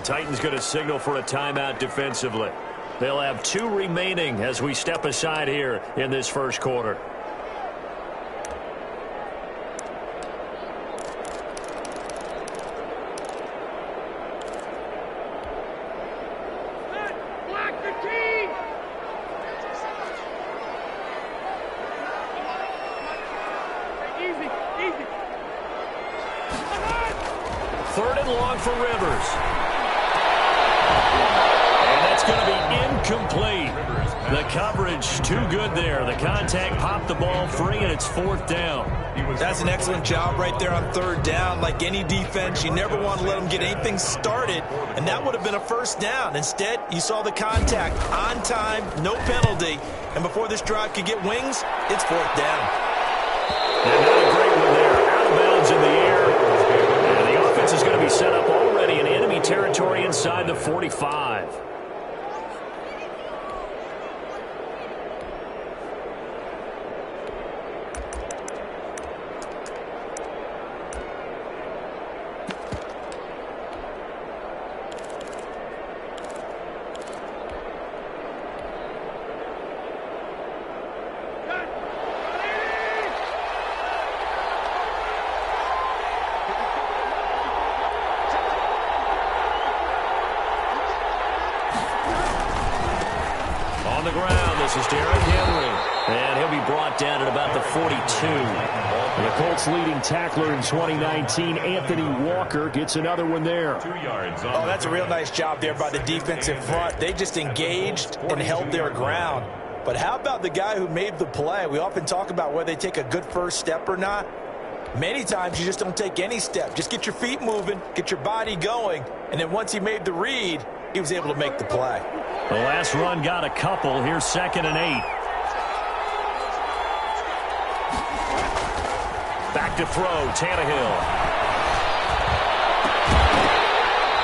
Titans going to signal for a timeout defensively. They'll have 2 remaining as we step aside here in this first quarter. Third and long for Rivers. And that's going to be incomplete. The coverage too good there. The contact popped the ball free, and it's 4th down. That's an excellent job right there on 3rd down. Like any defense, you never want to let them get anything started, and that would have been a 1st down. Instead, you saw the contact on time, no penalty, and before this drive could get wings, it's 4th down. And not a great one there. Out of bounds in the air. And the offense is going to be set up already in enemy territory inside the 45. The ground, this is Derrick Henry, and he'll be brought down at about the 42. The Colts leading tackler in 2019, Anthony Walker, gets another one there. 2 yards. Oh, that's a real nice job there by the defensive front. They just engaged and held their ground. But how about the guy who made the play? We often talk about whether they take a good first step or not. Many times you just don't take any step. Just get your feet moving, get your body going, and then once he made the read, he was able to make the play. The last run got a couple. Here's 2nd and 8. Back to throw, Tannehill.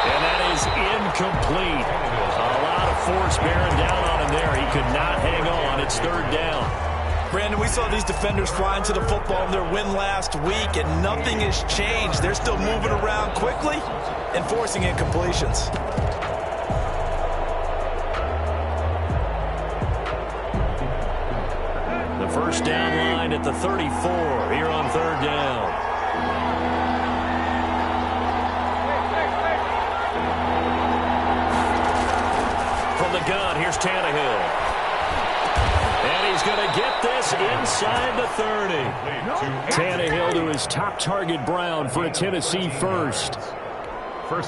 And that is incomplete. A lot of force bearing down on him there. He could not hang on. It's 3rd down. Brandon, we saw these defenders flying to the football in their win last week, and nothing has changed. They're still moving around quickly and forcing incompletions. First down line at the 34 here on 3rd down. From the gun, here's Tannehill. And he's going to get this inside the 30. Tannehill to his top target, Brown, for a Tennessee first.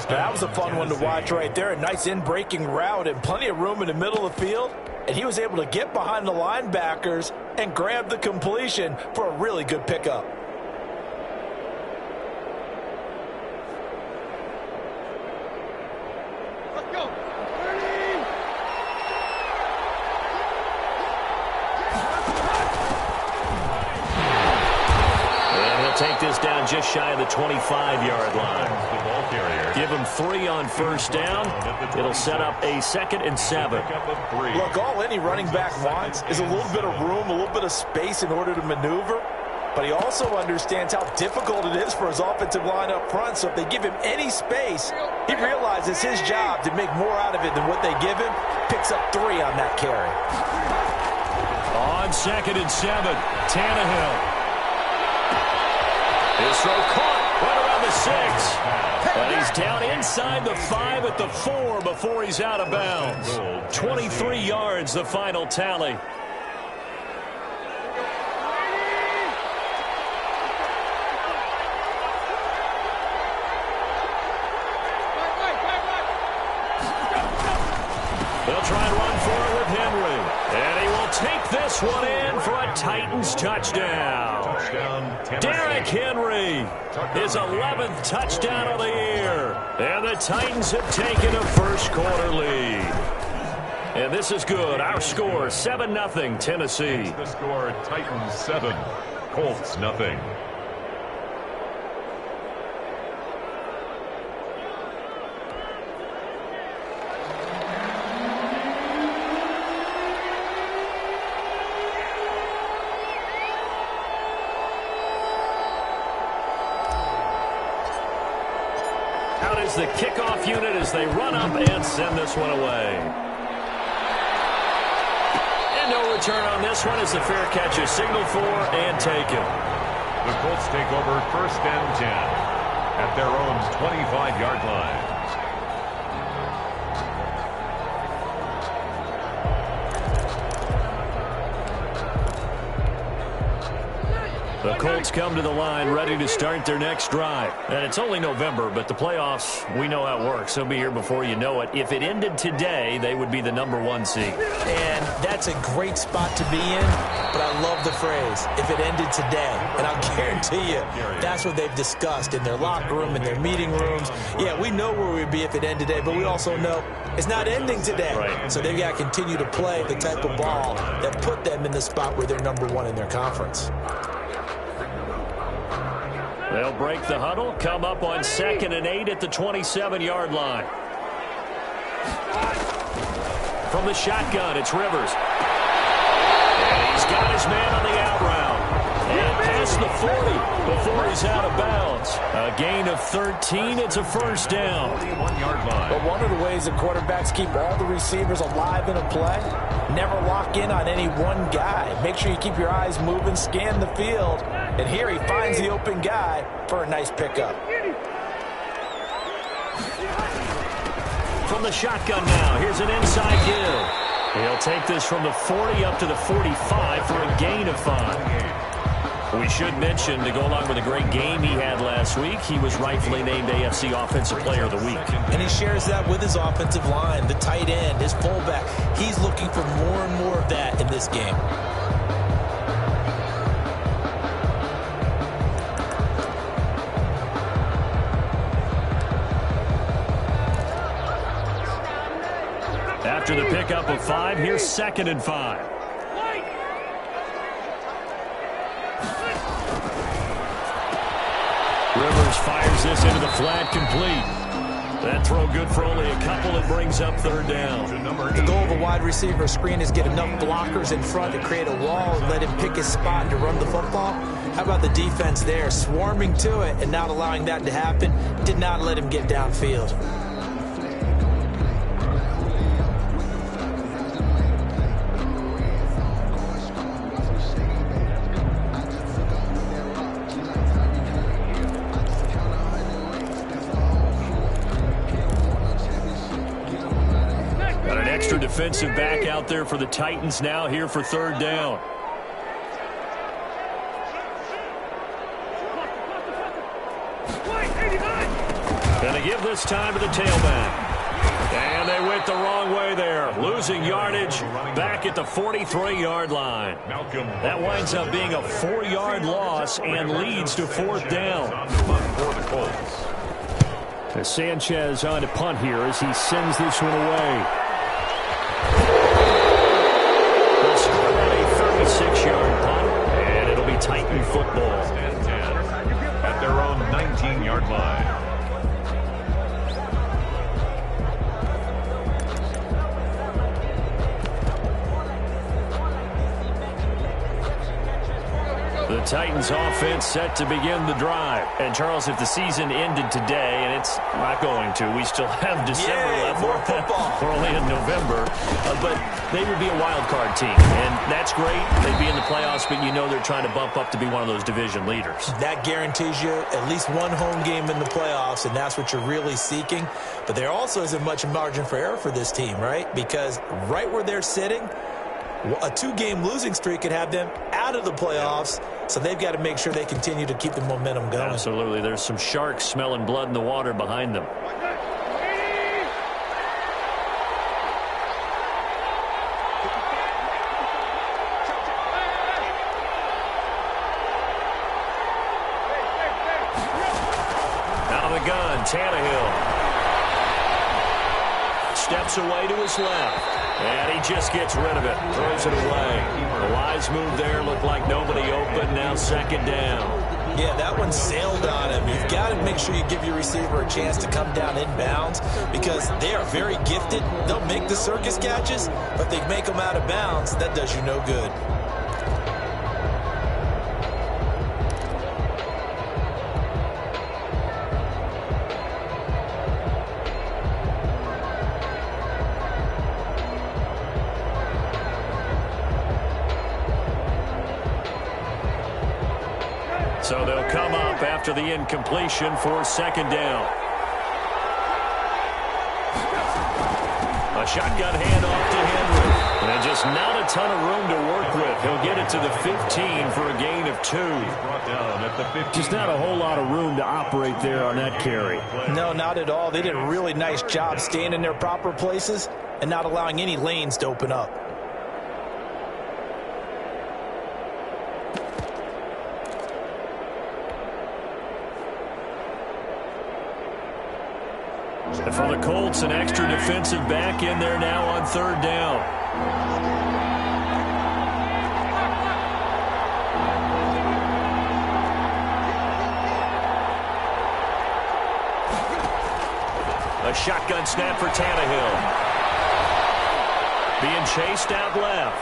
That was a fun one to watch right there. A nice in-breaking route and plenty of room in the middle of the field. And he was able to get behind the linebackers and grab the completion for a really good pickup. Let's go. And he'll take this down just shy of the 25-yard line. Give him 3 on 1st down. It'll set up a 2nd and 7. Look, all any running back wants is a little bit of room, a little bit of space in order to maneuver. But he also understands how difficult it is for his offensive line up front. So if they give him any space, he realizes his job to make more out of it than what they give him. Picks up 3 on that carry. On 2nd and 7, Tannehill. His throw caught right around the 6. But he's down inside the 5 at the 4 before he's out of bounds. 23 yards, the final tally. They'll try and run for it with Henry. And he will take this one in for a Titans touchdown. Derrick Henry, his 11th touchdown of the year. And the Titans have taken a first quarter lead. And this is good. Our score, 7-0 Tennessee. The score, Titans 7, Colts nothing. is the kickoff unit as they run up and send this one away. And no return on this one as the fair catch is signaled for and taken. The Colts take over 1st and 10 at their own 25-yard line. The Colts come to the line ready to start their next drive. And it's only November, but the playoffs, we know how it works. They'll be here before you know it. If it ended today, they would be the #1 seed. And that's a great spot to be in, but I love the phrase, if it ended today. And I'll guarantee you, that's what they've discussed in their locker room, in their meeting rooms. Yeah, we know where we'd be if it ended today, but we also know it's not ending today. Right. So they've got to continue to play the type of ball that put them in the spot where they're #1 in their conference. They'll break the huddle, come up on 2nd and 8 at the 27-yard line. From the shotgun, it's Rivers. And he's got his man on the out route. And past the 40 before he's out of bounds. A gain of 13. It's a 1st down. 41-yard line. But one of the ways that quarterbacks keep all the receivers alive in a play, never lock in on any one guy. Make sure you keep your eyes moving, scan the field. And here he finds the open guy for a nice pickup. From the shotgun now, here's an inside give. He'll take this from the 40 up to the 45 for a gain of 5. We should mention, to go along with a great game he had last week, he was rightfully named AFC Offensive Player of the Week. And he shares that with his offensive line, the tight end, his fullback. He's looking for more and more of that in this game. After the pickup of 5, here's 2nd and 5. Rivers fires this into the flat, complete. That throw good for only a couple. It brings up 3rd down. The goal of a wide receiver screen is get enough blockers in front to create a wall and let him pick his spot to run the football. How about the defense there, swarming to it and not allowing that to happen? Did not let him get downfield. Defensive back out there for the Titans now here for 3rd down. Gonna give this time to the tailback. And they went the wrong way there. Losing yardage back at the 43-yard line. That winds up being a 4-yard loss and leads to 4th down. As Sanchez on to punt here as he sends this one away. They'll score on a 36-yard punt, and it'll be Titan football. At their own 19-yard line. The Titans offense set to begin the drive. And, Charles, if the season ended today, and it's not going to, we still have December left. More football. We're only in November. But they would be a wild card team. And that's great. They'd be in the playoffs, but you know they're trying to bump up to be one of those division leaders. That guarantees you at least one home game in the playoffs, and that's what you're really seeking. But there also isn't much margin for error for this team, right? Because right where they're sitting, a 2-game losing streak could have them out of the playoffs, so they've got to make sure they continue to keep the momentum going. Absolutely. There's some sharks smelling blood in the water behind them. Out of the gun, Tannehill. Steps away to his left. And he just gets rid of it. Throws it away. The wise move there. Looked like nobody open. Now 2nd down. Yeah, that one sailed on him. You've got to make sure you give your receiver a chance to come down inbounds because they are very gifted. They'll make the circus catches, but if they make them out of bounds, that does you no good. So they'll come up after the incompletion for second down. A shotgun handoff to Henry. And just not a ton of room to work with. He'll get it to the 15 for a gain of 2. Just not a whole lot of room to operate there on that carry. No, not at all. They did a really nice job staying in their proper places and not allowing any lanes to open up. And for the Colts, an extra defensive back in there now on third down. A shotgun snap for Tannehill. Being chased out left.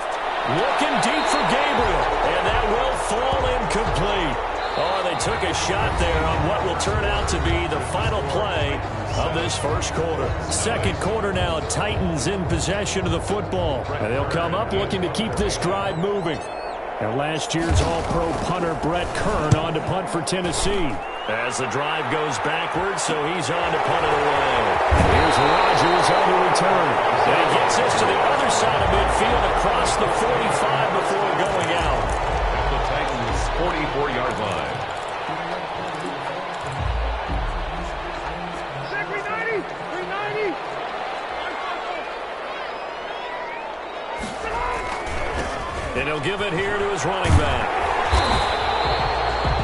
Looking deep for Gabriel. And that will fall incomplete. Oh, they took a shot there on what will turn out to be the final play of this first quarter. Second quarter now, Titans in possession of the football. And they'll come up looking to keep this drive moving. And last year's All-Pro punter Brett Kern on to punt for Tennessee. As the drive goes backwards, so he's on to punt it away. Here's Rodgers on the return. And he gets this to the other side of midfield across the 45 before going out. The Titans' 44-yard line. And he'll give it here to his running back.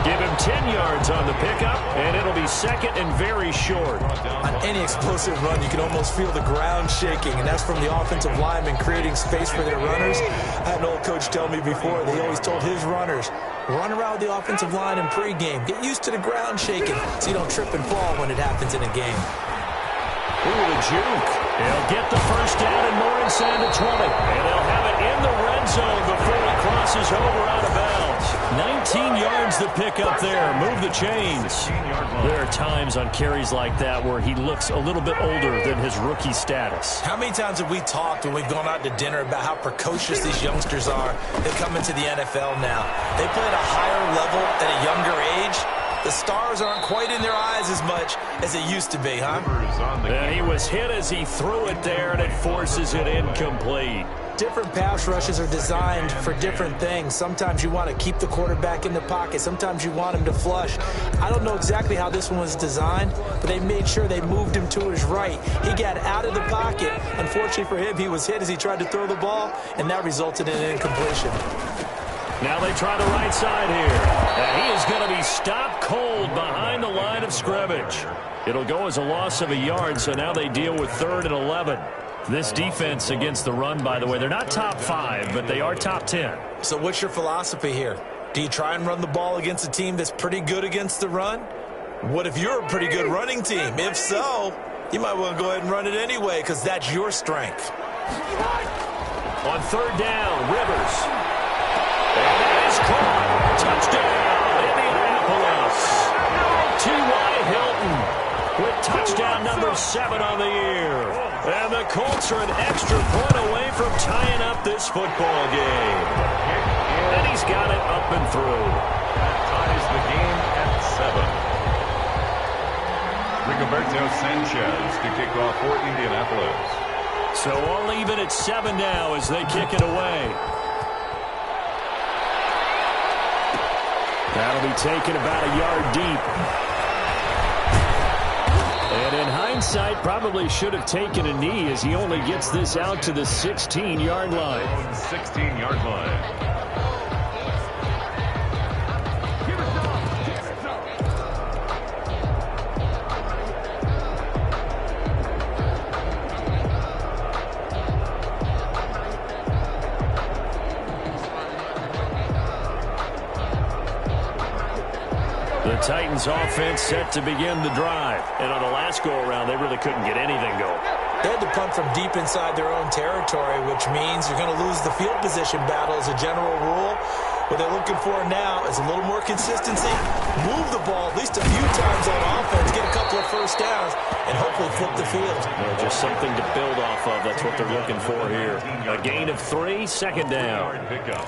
Give him 10 yards on the pickup, and it'll be second and very short. On any explosive run, you can almost feel the ground shaking, and that's from the offensive linemen creating space for their runners. I had an old coach tell me before, they always told his runners, run around the offensive line in pregame. Get used to the ground shaking so you don't trip and fall when it happens in a game. Ooh, the juke. They'll get the first down and more inside the 20. And they'll have it in the red zone before he crosses over out of bounds. 19 yards to pick up there. Move the chains. There are times on carries like that where he looks a little bit older than his rookie status. How many times have we talked when we've gone out to dinner about how precocious these youngsters are that come into the NFL now? They play at a higher level at a younger age. The stars aren't quite in their eyes as much as it used to be, huh? And he was hit as he threw it there, and it forces it incomplete. Different pass rushes are designed for different things. Sometimes you want to keep the quarterback in the pocket. Sometimes you want him to flush. I don't know exactly how this one was designed, but they made sure they moved him to his right. He got out of the pocket. Unfortunately for him, he was hit as he tried to throw the ball, and that resulted in an incompletion. Now they try the right side here. And he is going to be stopped cold behind the line of scrimmage. It'll go as a loss of a yard, so now they deal with 3rd and 11. This defense against the run, by the way, they're not top 5, but they are top 10. So what's your philosophy here? Do you try and run the ball against a team that's pretty good against the run? What if you're a pretty good running team? If so, you might want to go ahead and run it anyway because that's your strength. On 3rd down, Rivers. And that is caught. Touchdown, Indianapolis. T.Y. Hilton with touchdown number 7 on the year. And the Colts are an extra point away from tying up this football game. And he's got it up and through. That ties the game at 7. Rigoberto Sanchez to kick off for Indianapolis. So all even at 7 now as they kick it away. That'll be taken about a yard deep. And in hindsight, probably should have taken a knee as he only gets this out to the 16-yard line. 16-yard line. The Titans offense set to begin the drive. And on the last go-around, they really couldn't get anything going. They had to punt from deep inside their own territory, which means you're going to lose the field position battle as a general rule. What they're looking for now is a little more consistency, move the ball at least a few times on offense, get a couple of first downs, and hopefully flip the field. Just something to build off of. That's what they're looking for here. A gain of 3, second down.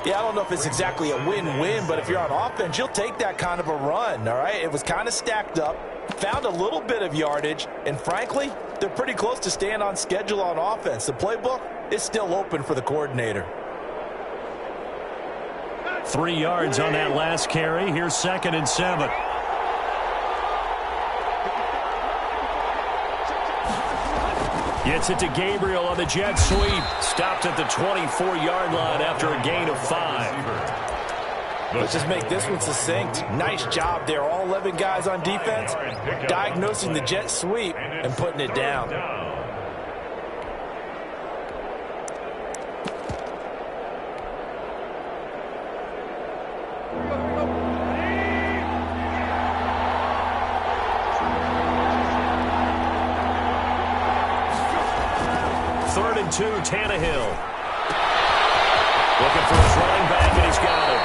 Yeah, I don't know if it's exactly a win-win, but if you're on offense, you'll take that kind of a run, all right? It was kind of stacked up, found a little bit of yardage, and frankly, they're pretty close to staying on schedule on offense. The playbook is still open for the coordinator. 3 yards on that last carry. Here's 2nd and 7. Gets it to Gabriel on the jet sweep. Stopped at the 24-yard line after a gain of 5. Let's just make this one succinct. Nice job there. All 11 guys on defense diagnosing the jet sweep and putting it down. Third and 2, Tannehill. Looking for his running back, and he's got it.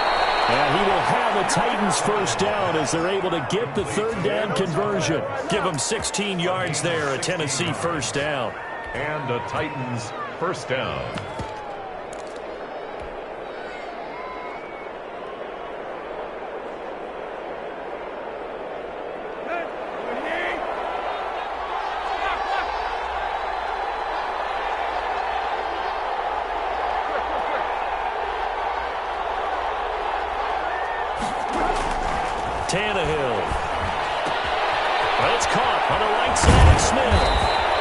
And he will have a Titans first down as they're able to get the 3rd down conversion. Give him 16 yards there, a Tennessee first down. And a Titans first down. Tannehill. But it's caught on the right side of Smith.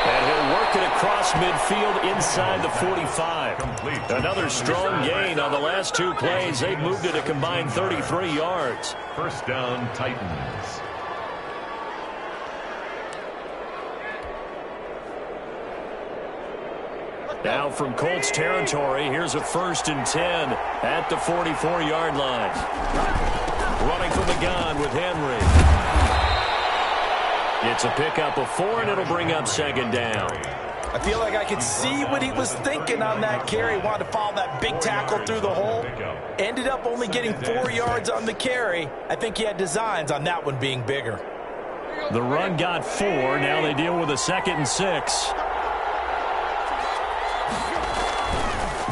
And he'll work it across midfield inside the 45. Complete. Another strong gain on the last 2 plays. They've moved it a combined 33 yards. First down, Titans. Now from Colts territory, here's a 1st and 10 at the 44-yard line. Running from the gun with Henry. It's a pickup of 4, and it'll bring up 2nd down. I feel like I could see what he was thinking on that carry. Wanted to follow that big tackle through the hole. Ended up only getting 4 yards on the carry. I think he had designs on that one being bigger. The run got 4. Now they deal with a 2nd and 6.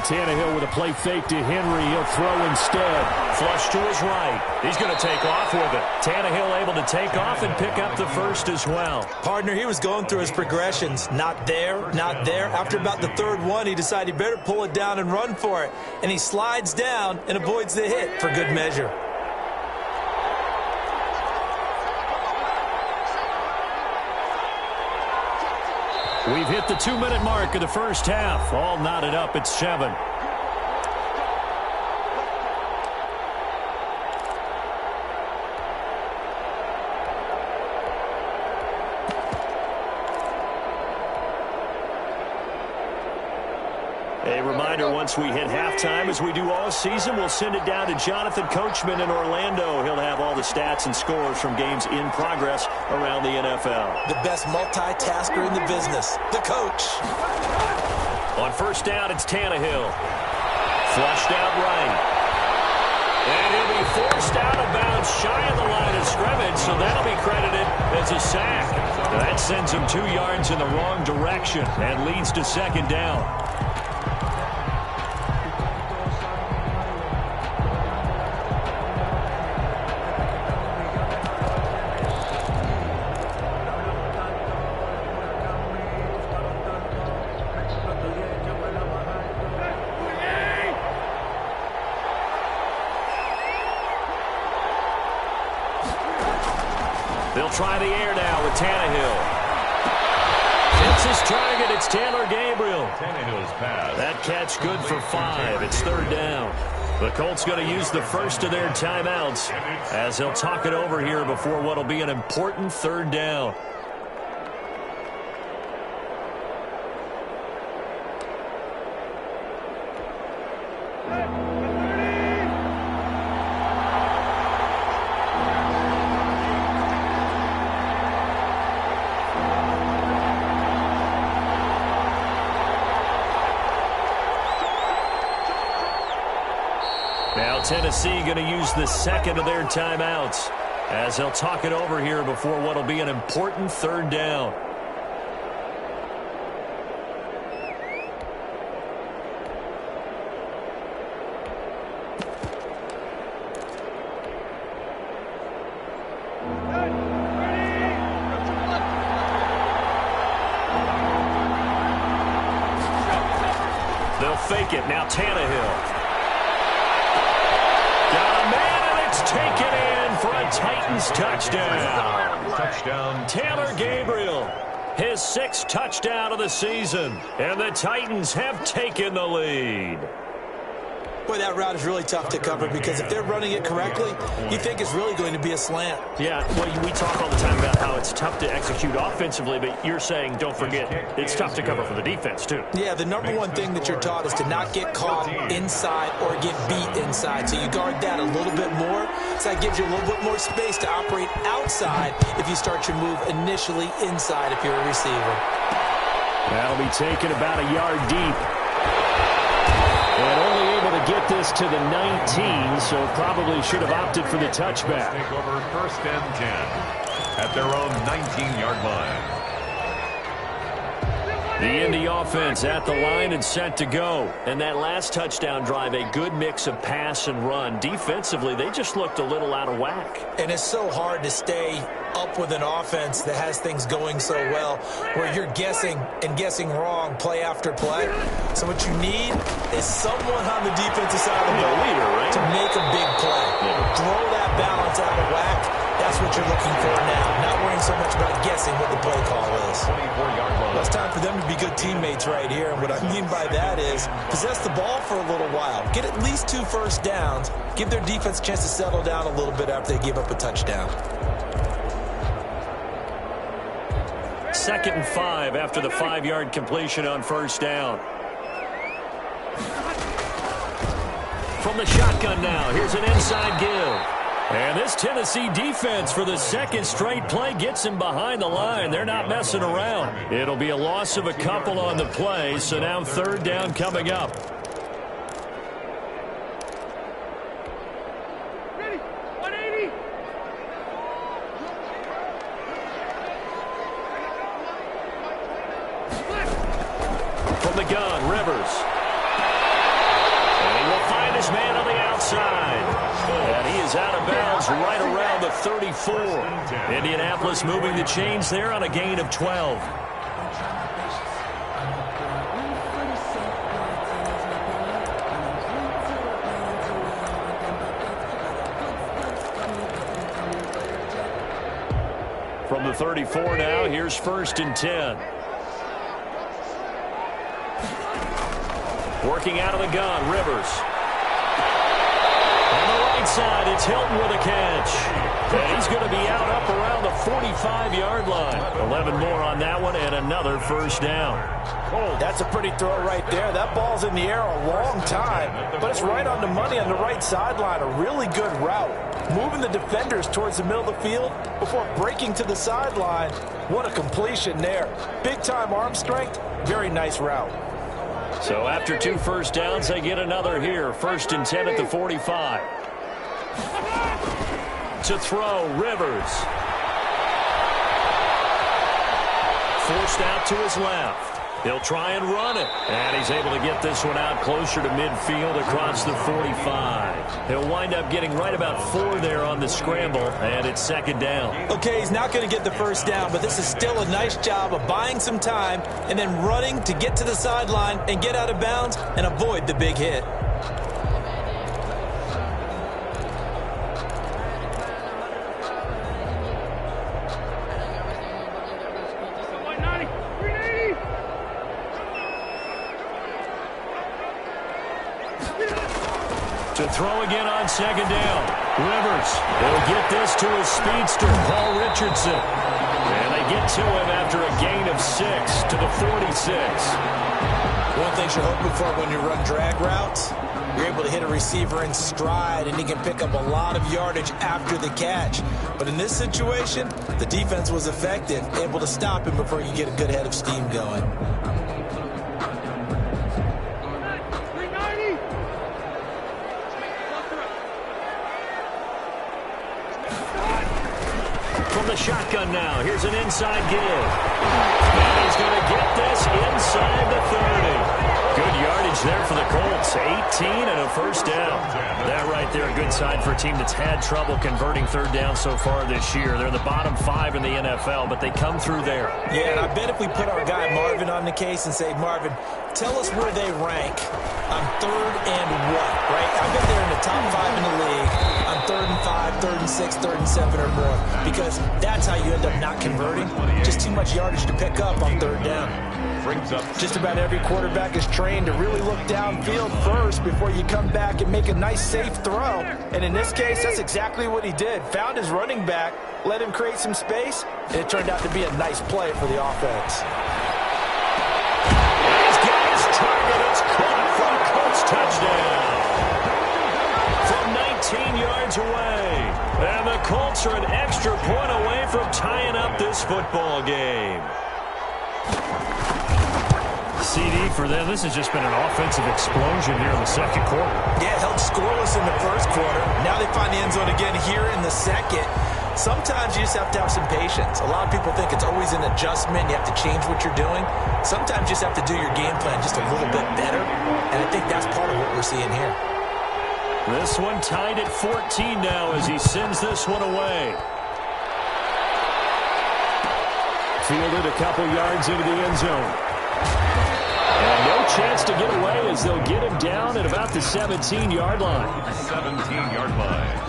Tannehill with a play fake to Henry. He'll throw instead. Flush to his right. He's going to take off with it. Tannehill able to take off and pick up the 1st as well. Partner, he was going through his progressions. Not there, not there. After about the 3rd one, he decided he better pull it down and run for it. And he slides down and avoids the hit for good measure. We've hit the 2-minute mark of the first half. All knotted up at 7. A reminder, once we hit halftime, as we do all season, we'll send it down to Jonathan Coachman in Orlando. He'll have all the stats and scores from games in progress around the NFL. The best multitasker in the business, the coach. On first down, it's Tannehill. Flushed out right. And he'll be forced out of bounds shy of the line of scrimmage, so that'll be credited as a sack. That sends him 2 yards in the wrong direction and leads to 2nd down. They'll try the air now with Tannehill. Hits his target. It's Taylor Gabriel. Tannehill's pass. That catch good for 5. It's 3rd down. The Colts going to use the first of their timeouts as they'll talk it over here before what will be an important 3rd down. Now Tennessee going to use the second of their timeouts as they'll talk it over here before what will be an important third down. They'll fake it. Now Tannehill. Got a man, and it's taken in for a Titans touchdown. Touchdown. Taylor Gabriel, his 6th touchdown of the season. And the Titans have taken the lead. Boy, that route is really tough to cover because if they're running it correctly, you think it's really going to be a slant. Yeah, well, we talk all the time about how it's tough to execute offensively, but you're saying, don't forget, it's tough to cover for the defense, too. Yeah, the number one thing that you're taught is to not get caught inside or get beat inside. So you guard that a little bit more. So that gives you a little bit more space to operate outside if you start your move initially inside if you're a receiver. That'll be taken about a yard deep. And only able to get this to the 19, so probably should have opted for the touchback. Take over 1st and 10 at their own 19-yard line. The Indy offense at the line and set to go. And that last touchdown drive, a good mix of pass and run. Defensively, they just looked a little out of whack. And it's so hard to stay up with an offense that has things going so well, where you're guessing and guessing wrong play after play. So what you need is someone on the defensive side of the ball to make a big play. Throw that balance out of whack. That's what you're looking for now. Not worrying so much about guessing what the play call is. 24-yard line. Well, it's time for them to be good teammates right here. And what I mean by that is possess the ball for a little while. Get at least 2 first downs. Give their defense a chance to settle down a little bit after they give up a touchdown. 2nd and 5 after the 5-yard completion on 1st down. From the shotgun now, here's an inside give. And this Tennessee defense for the 2nd straight play gets him behind the line. They're not messing around. It'll be a loss of a couple on the play, so now 3rd down coming up. From the gun, Rivers. And he will find his man on the outside. And he is out of bounds right around the 34. Indianapolis moving the chains there on a gain of 12. From the 34 now, here's 1st and 10. Working out of the gun, Rivers. On the right side, it's Hilton with a catch. And he's going to be out up around the 45-yard line. 11 more on that one and another 1st down. Oh, that's a pretty throw right there. That ball's in the air a long time, but it's right on the money on the right sideline. A really good route. Moving the defenders towards the middle of the field before breaking to the sideline. What a completion there. Big-time arm strength. Very nice route. So after 2 first downs, they get another here. 1st and 10 at the 45. To throw, Rivers. Forced out to his left. He'll try and run it. And he's able to get this one out closer to midfield across the 45. He'll wind up getting right about 4 there on the scramble, and it's 2nd down. Okay, he's not going to get the 1st down, but this is still a nice job of buying some time and then running to get to the sideline and get out of bounds and avoid the big hit. To throw again on 2nd down. Rivers will get this to his speedster, Paul Richardson. And they get to him after a gain of 6 to the 46. One thing you're hoping for when you run drag routes, you're able to hit a receiver in stride and he can pick up a lot of yardage after the catch. But in this situation, the defense was effective, able to stop him before you get a good head of steam going. the shotgun now. Here's an inside give. And he's going to get this inside the 30. Good yardage there for the Colts. 18 and a first down. That right there, a good sign for a team that's had trouble converting third down so far this year. They're in the bottom 5 in the NFL, but they come through there. Yeah, and I bet if we put our guy Marvin on the case and say, Marvin, tell us where they rank on third and what, right? I bet they're in the top 5 in the league on third and 5, third and 6, third and 7 or more, because that's how you end up not converting. Just too much yardage to pick up on third down. Just about every quarterback is trained to really look downfield first before you come back and make a nice, safe throw. And in this case, that's exactly what he did. Found his running back, let him create some space, and it turned out to be a nice play for the offense. He's got his target. It's caught for a Colts touchdown. From 19 yards away. And the Colts are an extra point away from tying up this football game. CD for them. This has just been an offensive explosion here in the second quarter. Yeah, held scoreless in the first quarter. Now they find the end zone again here in the second. Sometimes you just have to have some patience. A lot of people think it's always an adjustment. You have to change what you're doing. Sometimes you just have to do your game plan just a little bit better. And I think that's part of what we're seeing here. This one tied at 14 now as he sends this one away. Fielded a couple yards into the end zone. And no chance to get away as they'll get him down at about the 17-yard line. 17-yard line.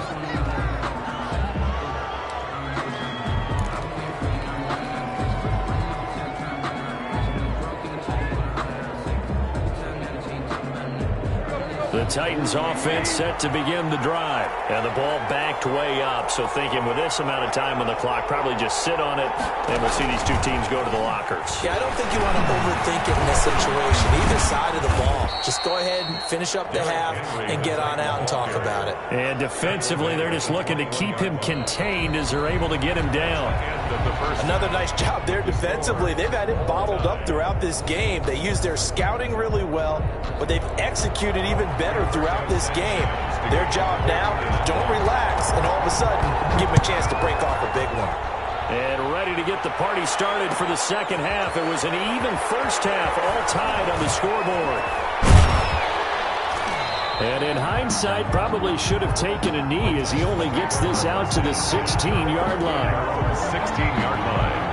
The Titans offense set to begin the drive. And the ball backed way up. So thinking with this amount of time on the clock, probably just sit on it, and we'll see these two teams go to the lockers. Yeah, I don't think you want to overthink it in this situation. Either side of the ball. Just go ahead and finish up the half and get on out and talk about it. And defensively, they're just looking to keep him contained as they're able to get him down. Another nice job there defensively. They've had it bottled up throughout this game. They used their scouting really well, but they've executed even better throughout this game. Their job now, don't relax, and all of a sudden, give them a chance to break off a big one. And ready to get the party started for the second half. It was an even first half, all tied on the scoreboard. And in hindsight, probably should have taken a knee as he only gets this out to the 16-yard line. 16-yard line.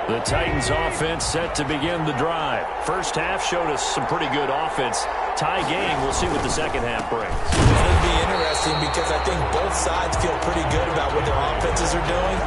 The Titans offense set to begin the drive. First half showed us some pretty good offense. Tie game, we'll see what the second half brings. It'll be interesting because I think both sides feel pretty good about what their offenses are doing.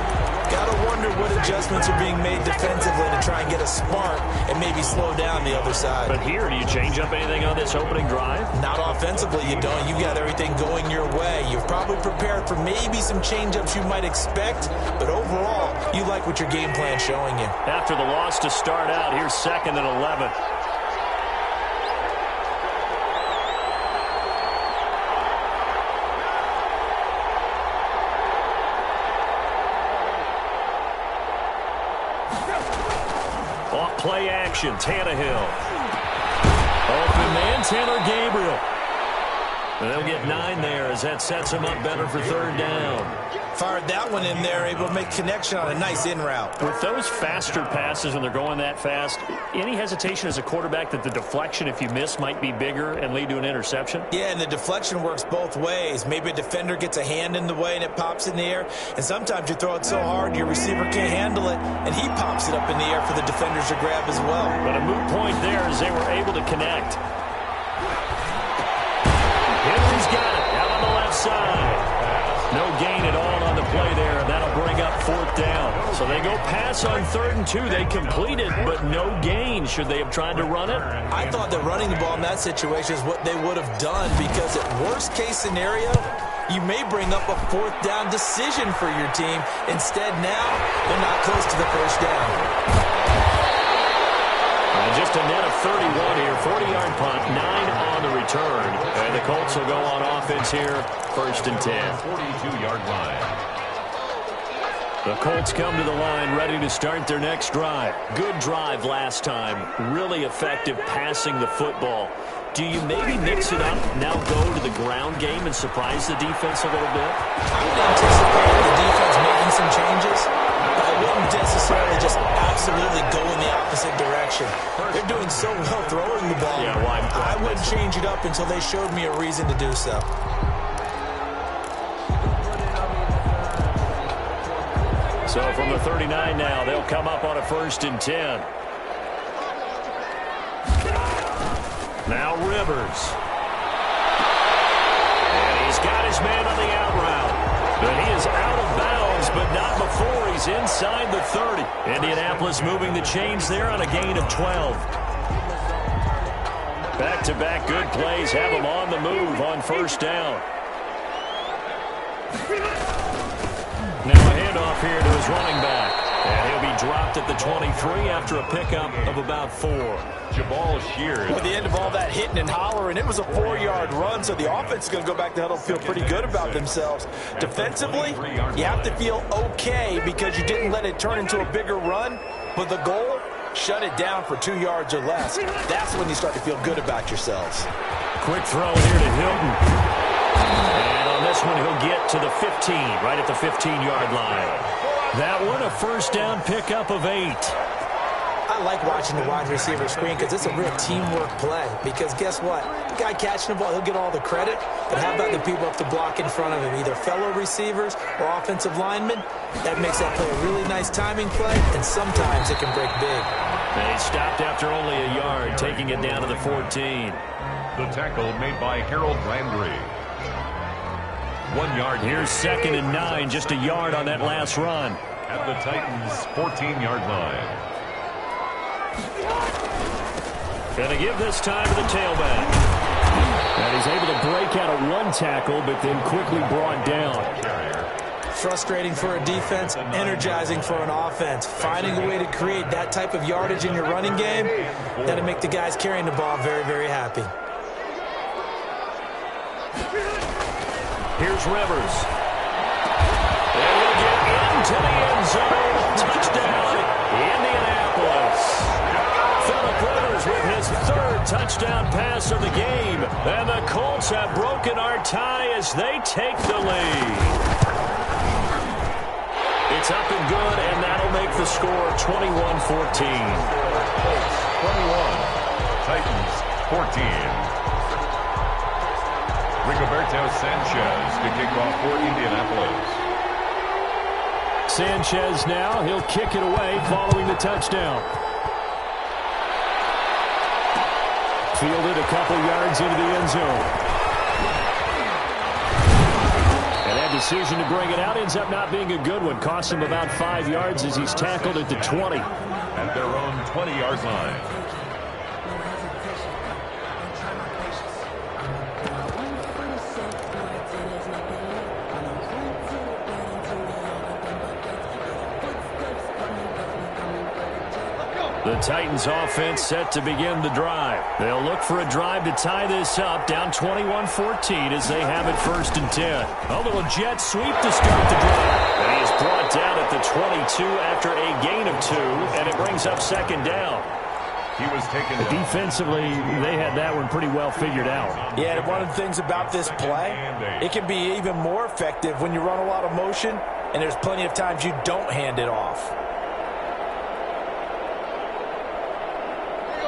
Gotta wonder what adjustments are being made defensively to try and get a spark and maybe slow down the other side. But here, do you change up anything on this opening drive? Not offensively, you don't. You got everything going your way. You've probably prepared for maybe some change-ups you might expect, but overall, you like what your game plan's showing you. After the loss to start out, here's 2nd and 11. Play action, Tannehill. Open man, Taylor Gabriel. And they'll get 9 there as that sets him up better for third down. Fired that one in there, able to make connection on a nice in route. With those faster passes when they're going that fast, any hesitation as a quarterback that the deflection, if you miss, might be bigger and lead to an interception? Yeah, and the deflection works both ways. Maybe a defender gets a hand in the way and it pops in the air, and sometimes you throw it so hard your receiver can't handle it, and he pops it up in the air for the defenders to grab as well. But a moot point there as they were able to connect. Henry's got it out on the left side. No gain at all on the play there, and that'll bring up 4th down. So they go pass on 3rd and 2. They complete it, but no gain. Should they have tried to run it? I thought that running the ball in that situation is what they would have done, because at worst case scenario, you may bring up a 4th down decision for your team. Instead now, they're not close to the first down. And just a net of 31 here, 40-yard punt, 9 on the return. And the Colts will go on offense here, 1st and 10. 42-yard line. The Colts come to the line ready to start their next drive. Good drive last time. Really effective passing the football. Do you maybe mix it up, now go to the ground game and surprise the defense a little bit? I would anticipate the defense making some changes, but I wouldn't necessarily just absolutely go in the opposite direction. They're doing so well throwing the ball. Yeah, well, I wouldn't change it up until they showed me a reason to do so. So from the 39 now, they'll come up on a 1st and 10. Now Rivers. And he's got his man on the out route. But he is out of bounds, but not before he's inside the 30. Indianapolis moving the chains there on a gain of 12. Back-to-back good plays have him on the move on 1st down. Now a handoff here to his running back. And he'll be dropped at the 23 after a pickup of about 4. Jabal Shears. At the end of all that hitting and hollering, it was a 4-yard run, so the offense is going to go back to huddle, feel pretty good about themselves. Defensively, you have to feel okay because you didn't let it turn into a bigger run, but the goal, shut it down for 2 yards or less. That's when you start to feel good about yourselves. Quick throw here to Hilton. And on this one, he'll get to the 15, right at the 15-yard line. That one, a 1st down pickup of 8. I like watching the wide receiver screen because it's a real teamwork play. Because guess what? The guy catching the ball, he'll get all the credit. But how about the people up the block in front of him, either fellow receivers or offensive linemen? That makes that play a really nice timing play, and sometimes it can break big. And he stopped after only a yard, taking it down to the 14. The tackle made by Harold Landry. 1 yard. Here's 2nd and 9, just a yard on that last run. At the Titans' 14-yard line. Going to give this time to the tailback. And he's able to break out of 1 tackle, but then quickly brought down. Frustrating for a defense, energizing for an offense. Finding a way to create that type of yardage in your running game, that'll make the guys carrying the ball very, very happy. Here's Rivers. And he'll get into the end zone. Touchdown, Indianapolis. Phillip Rivers with his 3rd touchdown pass of the game. And the Colts have broken our tie as they take the lead. It's up and good, and that'll make the score 21-14. 21. Titans 14. Rigoberto Sanchez to kick off for Indianapolis. Sanchez now, he'll kick it away following the touchdown. Fielded a couple yards into the end zone. And that decision to bring it out ends up not being a good one. Costs him about 5 yards as he's tackled at the 20. At their own 20-yard line. The Titans offense set to begin the drive. They'll look for a drive to tie this up, down 21-14 as they have it 1st and 10. A little jet sweep to start the drive. And he is brought down at the 22 after a gain of 2, and it brings up 2nd down. He was taken down. Defensively, they had that one pretty well figured out. Yeah, and one of the things about this play, it can be even more effective when you run a lot of motion, and there's plenty of times you don't hand it off.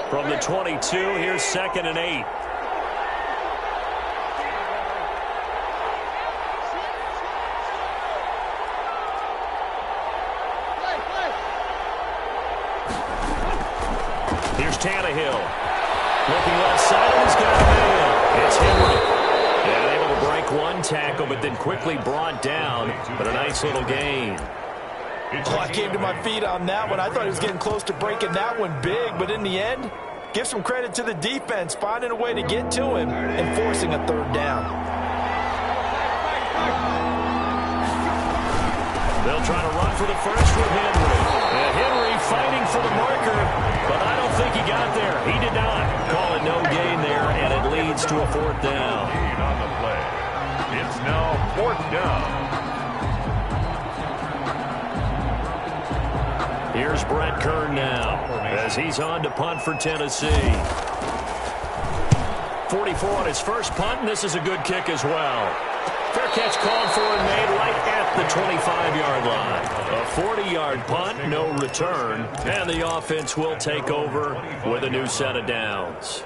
From the 22, here's 2nd and 8. Here's Tannehill. Looking left side, and he's got a man. It's Henry. And able to break 1 tackle, but then quickly brought down. But a nice little gain. Oh, I came to my feet on that one. I thought he was getting close to breaking that one big, but in the end, give some credit to the defense, finding a way to get to him and forcing a 3rd down. They'll try to run for the first with Henry. And Henry fighting for the marker, but I don't think he got there. He did not. Call it no gain there, and it leads to a 4th down. On the play. It's now 4th down. Here's Brett Kern now as he's on to punt for Tennessee. 44 on his first punt, and this is a good kick as well. Fair catch called for and made right at the 25-yard line. A 40-yard punt, no return, and the offense will take over with a new set of downs.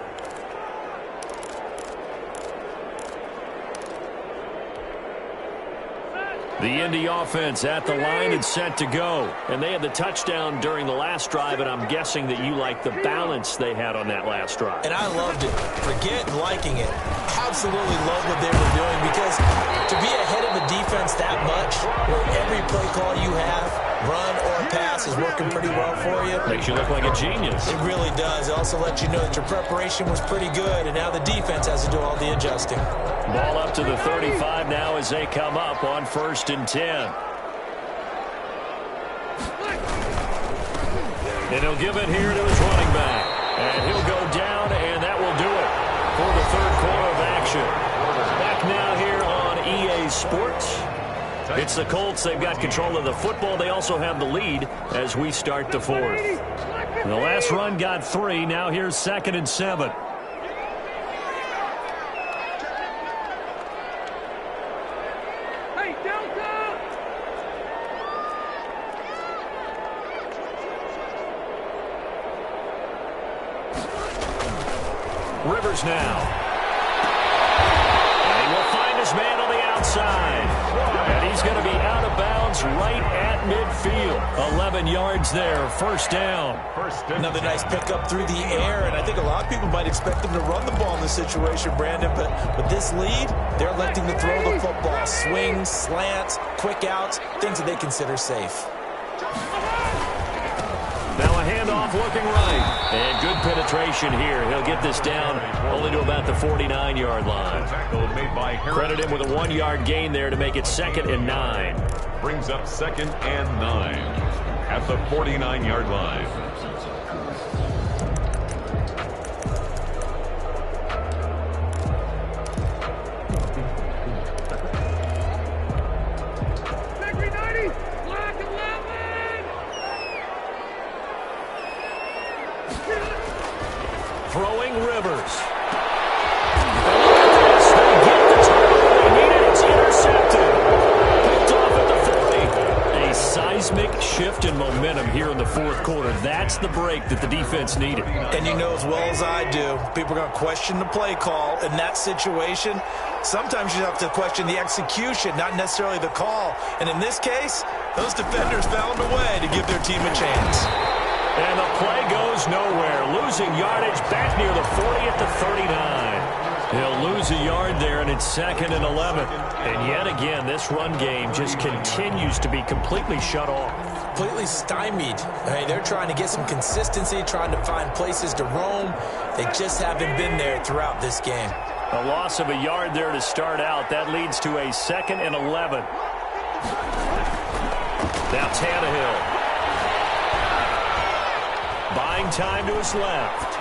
The Indy offense at the line and set to go. And they had the touchdown during the last drive, and I'm guessing that you like the balance they had on that last drive. And I loved it. Forget liking it. Absolutely love what they were doing, because to be ahead of a defense that much, where every play call you have, run or pass, is working pretty well for you. Makes you look like a genius. It really does. It also lets you know that your preparation was pretty good, and now the defense has to do all the adjusting. Ball up to the 35 now as they come up on 1st and 10. And he'll give it here to his running back. And he'll go down, and that will do it for the third quarter of action. Back now here on EA Sports. It's the Colts. They've got control of the football. They also have the lead as we start the fourth. The last run got 3. Now here's 2nd and 7. Rivers now. And he will find his man on the outside. And he's going to be out of bounds right at midfield. 11 yards there, 1st down. Another nice pickup through the air, and I think a lot of people might expect them to run the ball in this situation, Brandon, but with this lead, they're electing to throw the football. Swings, slants, quick outs, things that they consider safe. Now a handoff looking right. And good penetration here. He'll get this down only to about the 49-yard line. Credit him with a 1-yard gain there to make it 2nd and 9. Brings up 2nd and 9 at the 49-yard line. Throwing Rivers. They get the turnover they needed. It's intercepted. Picked off at the 40. A seismic shift in momentum here in the fourth quarter. That's the break that the defense needed. And you know as well as I do, people are going to question the play call in that situation. Sometimes you have to question the execution, not necessarily the call. And in this case, those defenders found a way to give their team a chance. And the play goes nowhere. Losing yardage back near the 40 at the 39. He'll lose a yard there, and it's 2nd and 11. And yet again, this run game just continues to be completely shut off. Completely stymied. I mean, they're trying to get some consistency, trying to find places to roam. They just haven't been there throughout this game. A loss of a yard there to start out. That leads to a 2nd and 11. Now Tannehill. Buying time to his left.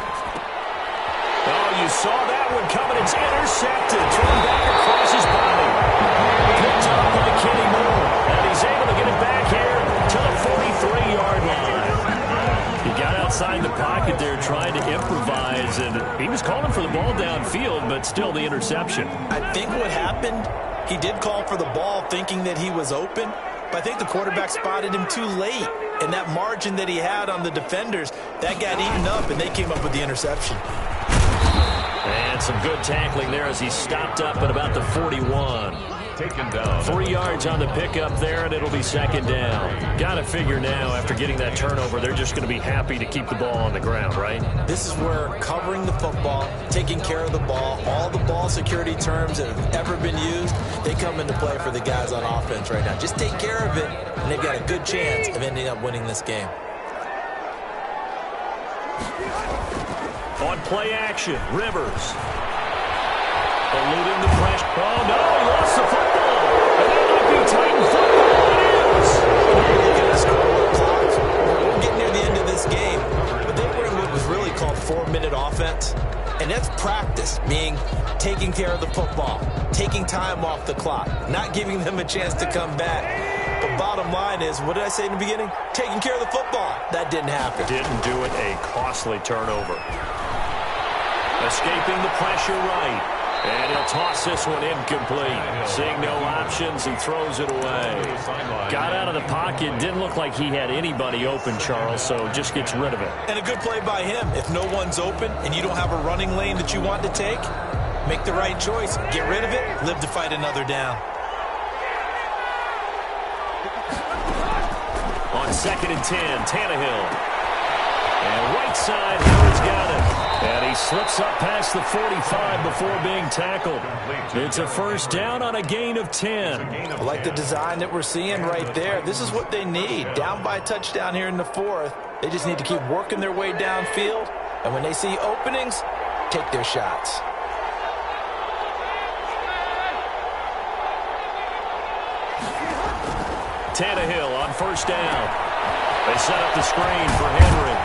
Oh, you saw that one coming. It's intercepted. Thrown back across his body. Picked up by Kenny Moore. And he's able to get it back here to the 43-yard line. He got outside the pocket there trying to improvise, and he was calling for the ball downfield, but still the interception. I think what happened, he did call for the ball thinking that he was open, but I think the quarterback spotted him too late. And that margin that he had on the defenders, that got eaten up, and they came up with the interception. And some good tackling there as he stopped up at about the 41. Taken down. 3 yards on the pickup there, and it'll be 2nd down. Got to figure now, after getting that turnover, they're just going to be happy to keep the ball on the ground, right? This is where covering the football, taking care of the ball, all the ball security terms that have ever been used, they come into play for the guys on offense right now. Just take care of it, and they've got a good chance of ending up winning this game. On play action, Rivers. Eluding the pressure. Oh, no, he lost the football. And that might be Titan football. It is. Look at the scoreboard clock. We're getting near the end of this game, but they were in what was really called 4-minute offense. And that's practice, meaning taking care of the football, taking time off the clock, not giving them a chance to come back. But bottom line is, what did I say in the beginning? Taking care of the football. That didn't happen. Didn't do it. A costly turnover. Escaping the pressure right. And he'll toss this one incomplete. Seeing no options, he throws it away. Got out of the pocket. Didn't look like he had anybody open, Charles, so just gets rid of it. And a good play by him. If no one's open and you don't have a running lane that you want to take, make the right choice. Get rid of it. Live to fight another down. On 2nd and 10, Tannehill. And right side, Howard's got it. And he slips up past the 45 before being tackled. It's a first down on a gain of 10. I like the design that we're seeing right there. This is what they need. Down by a touchdown here in the 4th. They just need to keep working their way downfield. And when they see openings, take their shots. Tannehill on first down. They set up the screen for Henry.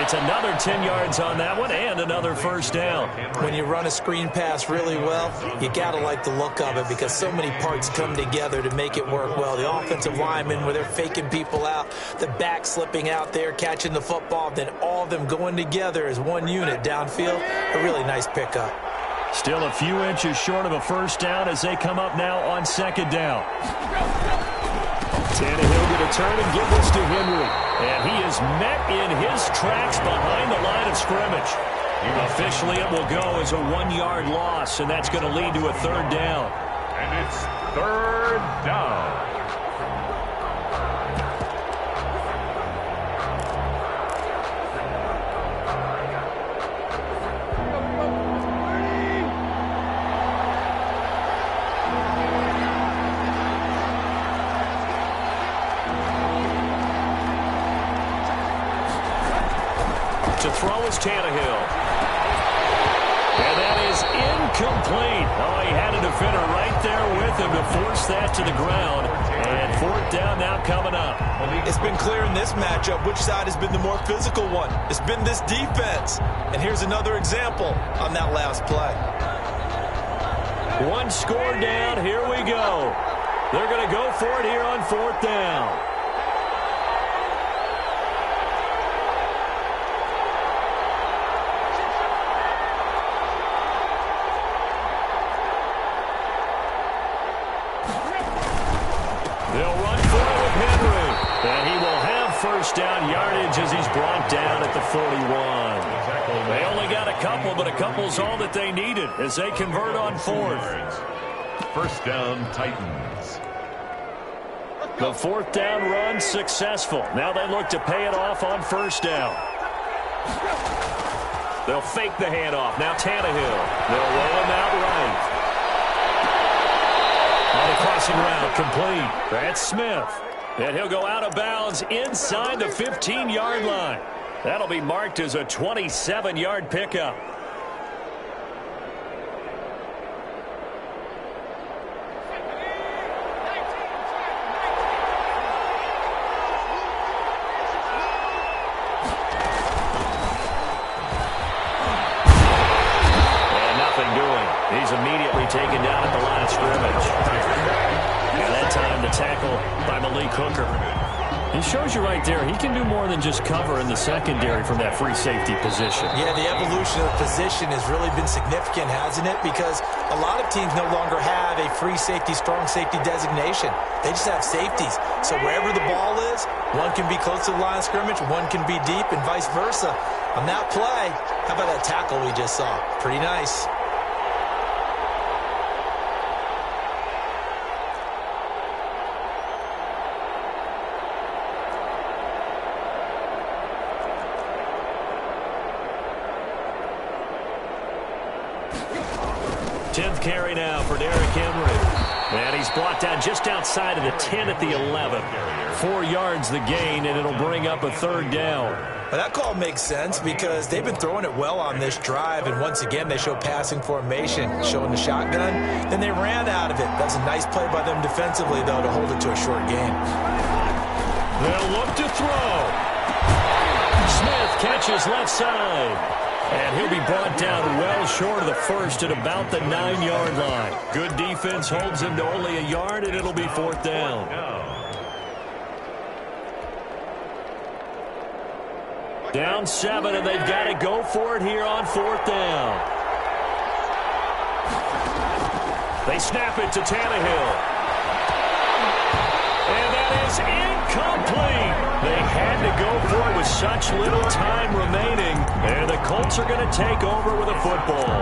It's another 10 yards on that one and another first down. When you run a screen pass really well, you got to like the look of it because so many parts come together to make it work well. The offensive linemen, where they're faking people out, the back slipping out there, catching the football, then all of them going together as one unit downfield. A really nice pickup. Still a few inches short of a first down as they come up now on 2nd down. Tannehill going to turn and give this to Henry. And he is met in his tracks behind the line of scrimmage. Officially, it will go as a 1-yard loss, and that's going to lead to a 3rd down. And it's 3rd down. To throw is Tannehill. And that is incomplete. Oh, he had a defender right there with him to force that to the ground. And 4th down now coming up. It's been clear in this matchup which side has been the more physical one. It's been this defense. And here's another example on that last play. One score down. Here we go. They're going to go for it here on 4th down. They'll run for it with Henry. And he will have first down yardage as he's brought down at the 41. They only got a couple, but a couple's all that they needed as they convert on 4th. First down, Titans. The 4th down run successful. Now they look to pay it off on first down. They'll fake the handoff. Now Tannehill. They'll roll him out right. On the crossing route, complete. That's Smith. And he'll go out of bounds inside the 15-yard line. That'll be marked as a 27-yard pickup. And nothing doing. He's immediately taken down at the line of scrimmage. And that time the tackle by Malik Hooker. It shows you right there, he can do more than just cover in the secondary from that free safety position. Yeah, the evolution of the position has really been significant, hasn't it? Because a lot of teams no longer have a free safety, strong safety designation. They just have safeties. So wherever the ball is, one can be close to the line of scrimmage, one can be deep, and vice versa. On that play, how about that tackle we just saw? Pretty nice. Carry now for Derrick Henry. And he's brought down just outside of the 10 at the 11. 4 yards the gain, and it'll bring up a 3rd down. Well, that call makes sense because they've been throwing it well on this drive, and once again they show passing formation, showing the shotgun. Then they ran out of it. That's a nice play by them defensively, though, to hold it to a short game. They'll look to throw. Smith catches left side. And he'll be brought down well short of the first at about the 9-yard line. Good defense holds him to only a yard, and it'll be 4th down. Down 7, and they've got to go for it here on 4th down. They snap it to Tannehill. And that is incomplete. They had to go for it with such little time remaining. And the Colts are going to take over with a football.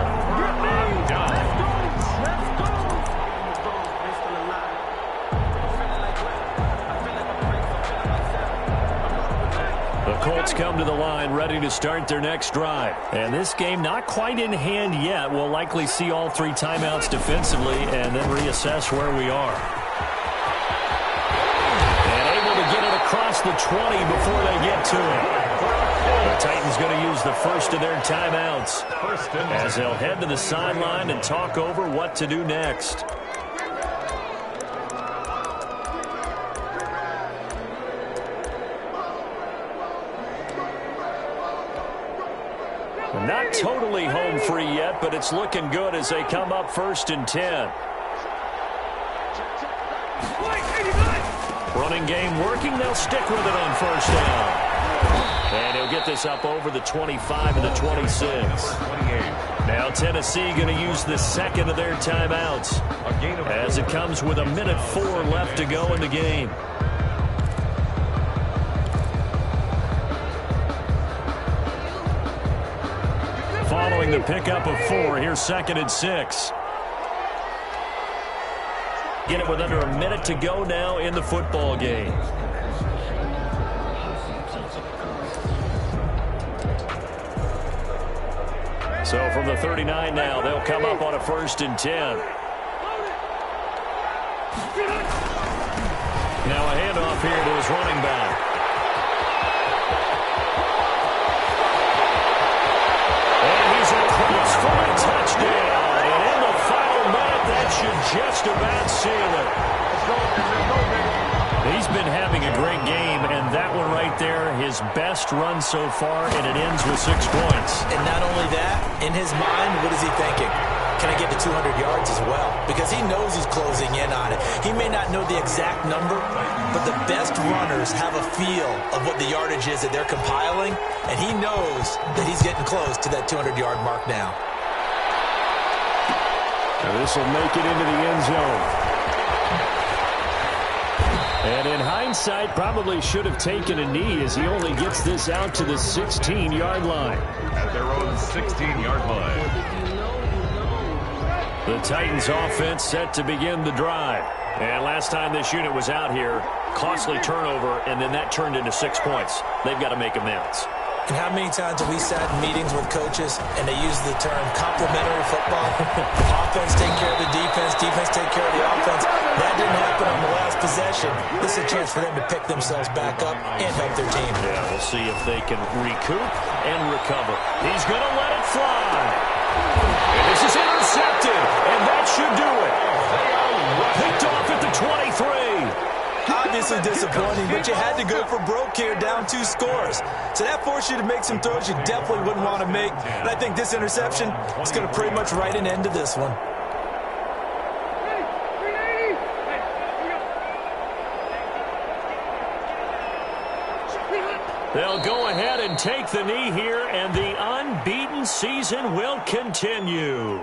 The Colts come to the line ready to start their next drive. And this game not quite in hand yet. We'll likely see all 3 timeouts defensively and then reassess where we are. And able to get it across the 20 before they get to it. The Titans going to use the first of their timeouts as they'll head to the sideline and talk over what to do next. Not totally home free yet, but it's looking good as they come up 1st and 10. Running game working. They'll stick with it on 1st down. And he'll get this up over the 25 and the 26. Now Tennessee going to use the second of their timeouts as it comes with 1:04 left to go in the game. Following the pickup of 4, here's 2nd and 6. Get it with under a minute to go now in the football game. So from the 39 now, they'll come up on a 1st and 10. Now a handoff here to his running back. Across for a touchdown. And in the final minute, that should just about seal it. He's been having a great game, and that one right there, his best run so far, and it ends with 6 points. And not only that, in his mind, what is he thinking? Can I get to 200 yards as well? Because he knows he's closing in on it. He may not know the exact number, but the best runners have a feel of what the yardage is that they're compiling, and he knows that he's getting close to that 200-yard mark now. This will make it into the end zone. And in hindsight, probably should have taken a knee as he only gets this out to the 16-yard line. At their own 16-yard line. The Titans offense set to begin the drive. And last time this unit was out here, costly turnover, and then that turned into 6 points. They've got to make amends. And how many times have we sat in meetings with coaches and they use the term complementary football? Offense take care of the defense, defense take care of the offense. That didn't happen on the last possession. This is a chance for them to pick themselves back up and help their team. Yeah, we'll see if they can recoup and recover. He's going to let it fly. And this is intercepted, and that should do it. Picked off at the 23. Obviously disappointing, but you had to go for broke here, down 2 scores. So that forced you to make some throws you definitely wouldn't want to make. And I think this interception is going to pretty much write an end to this one. They'll go ahead and take the knee here, and the unbeaten season will continue.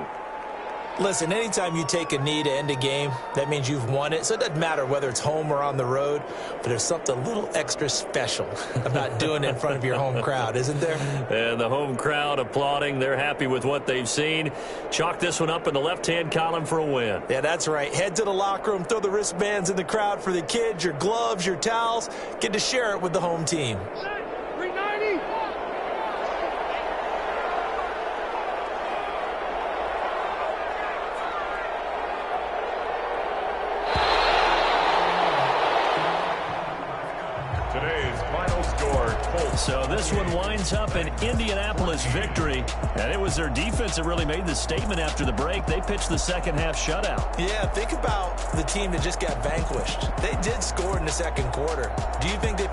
Listen, anytime you take a knee to end a game, that means you've won it. So it doesn't matter whether it's home or on the road, but there's something a little extra special about doing it in front of your home crowd, isn't there? And the home crowd applauding. They're happy with what they've seen. Chalk this one up in the left-hand column for a win. Yeah, that's right. Head to the locker room, throw the wristbands in the crowd for the kids, your gloves, your towels. Get to share it with the home team. So this one winds up an Indianapolis victory, and it was their defense that really made the statement after the break. They pitched the second half shutout. Yeah, think about the team that just got vanquished. They did score in the second quarter. Do you think they